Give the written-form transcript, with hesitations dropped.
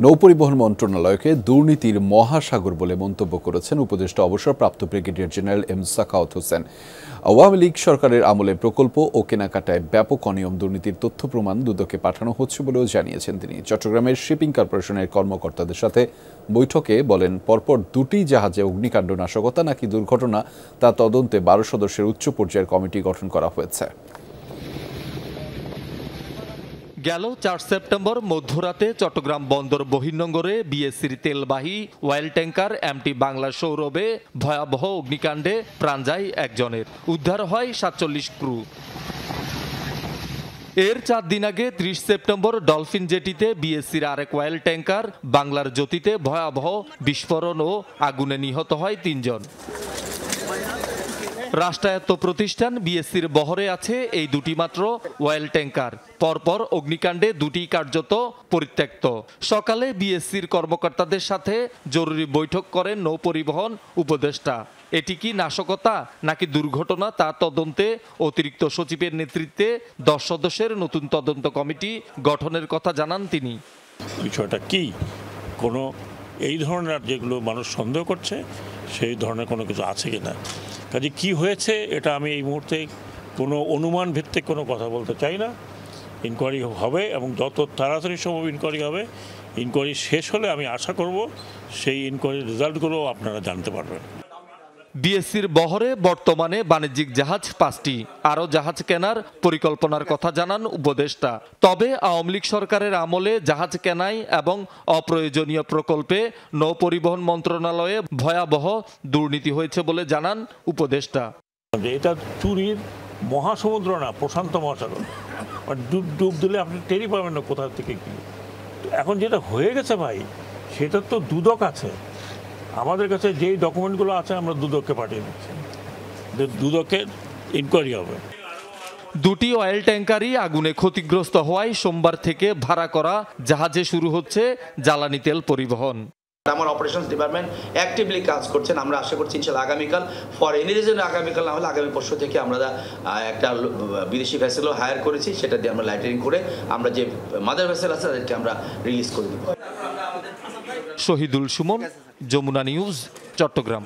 নৌপরিবহন মন্ত্রণালয়কে দুর্নীতির মহাসাগর বলে মন্তব্য করেছেন উপদেষ্টা অবসরপ্রাপ্ত brigadier general M Sakhawat Hossain. Awami League সরকারের আমলে প্রকল্প ও কেনাকাটায় ব্যাপক অনিয়ম দুর্নীতির তথ্য প্রমাণ দুদকে পাঠানো হচ্ছে বলেও জানিয়েছেন তিনি। চট্টগ্রামের শিপিং কর্পোরেশনের কর্মকর্তাদের সাথে বৈঠকে বলেন, পরপর দুটি জাহাজে অগ্নিকাণ্ড নাশকতা নাকি দুর্ঘটনা তা তদন্তে 12 সদস্যের উচ্চ পর্যায়ের কমিটি গঠন করা হয়েছে। গেল 4 সেপ্টেম্বর মধ্যরাতে চট্টগ্রাম বন্দর বহির্নোঙরে বিএসসির তেলবাহী অয়েল ট্যাঙ্কার এমটি বাংলা সৌরভে ভয়াবহ অগ্নিকাণ্ডে প্রাণ যায় একজনের, উদ্ধার হয় 47 ক্রু। এর 4 দিন আগে 30 সেপ্টেম্বর ডলফিন জেটিতে বিএসসির আরেক অয়েল ট্যাঙ্কার বাংলার জ্যোতিতে ভয়াবহ বিস্ফোরণ ও আগুনে নিহত হয় 3 জন। রাষ্ট্রায়ত্ত প্রতিষ্ঠান বিএসসির বহরে আছে এই দুটি মাত্র অয়েল ট্যাঙ্কার। পরপর অগ্নিকাণ্ডে দুটি কার্যত পরিত্যক্ত। সকালে বিএসসির কর্মকর্তাদের সাথে জরুরি বৈঠক করেন নৌপরিবহন উপদেষ্টা। এটি কি নাশকতা নাকি দুর্ঘটনা তা তদন্তে অতিরিক্ত সচিবের নেতৃত্বে 10 সদস্যের নতুন তদন্ত কমিটি গঠনের কথা জানান তিনি। বিষয়টা কি, কোনো এই ধরনের যেগুলো মানুষ সন্দেহ করছে সেই ধরনের কোনো কিছু আছে কিনা, কাজে কি হয়েছে এটা আমি এই মুহূর্তে কোনো অনুমান ভিত্তিক কোনো কথা বলতে চাই না। ইনকোয়ারি হবে এবং যত তাড়াতাড়ি সম্ভব ইনকোয়ারি হবে। ইনকোয়ারি শেষ হলে আমি আশা করব সেই ইনকোয়ারির রেজাল্টগুলো আপনারা জানতে পারবেন। বিএসসির বহরে বর্তমানে বাণিজ্যিক জাহাজ 5টি, আরও জাহাজ কেনার পরিকল্পনার কথা জানান উপদেষ্টা। তবে আওয়ামী লীগ সরকারের আমলে জাহাজ কেনাই এবং অপ্রয়োজনীয় প্রকল্পে নৌপরিবহন মন্ত্রণালয়ে ভয়াবহ দুর্নীতি হয়েছে বলে জানান উপদেষ্টা। এটা চুরির মহাসমুদ্র না, প্রশান্ত মহাসাগর। ডুব দিলে আপনি টেরি পাবেন না কোথা থেকে কি। এখন যেটা হয়ে গেছে ভাই, সেটা তো দুদক আছে। আমাদের কাছে যেই ডকুমেন্টগুলো আছে আমরা দুদককে পাঠিয়ে দিচ্ছি, দুদকের ইনকোয়ারি হবে। দুটি অয়েল ট্যাঙ্কারই আগুনে ক্ষতিগ্রস্ত হওয়ায় সোমবার থেকে ভাড়া করা জাহাজে শুরু হচ্ছে জ্বালানি তেল পরিবহন। আমার অপারেশনস ডিপার্টমেন্ট অ্যাক্টিভলি কাজ করছেন। আমরা আশা করছি ইনশাআল্লাহ আগামীকাল, ফর এনি রিজন আগামীকাল না হলে আগামী পরশু থেকে আমরা একটা বিদেশি ভেসেলও হায়ার করেছি, সেটা দিয়ে আমরা লাইটারিং করে আমরা যে মাদার ভেসেল আছে তাদেরকে আমরা রিলিজ করে দেব। শহীদুল সুমন, যমুনা নিউজ, চট্টগ্রাম।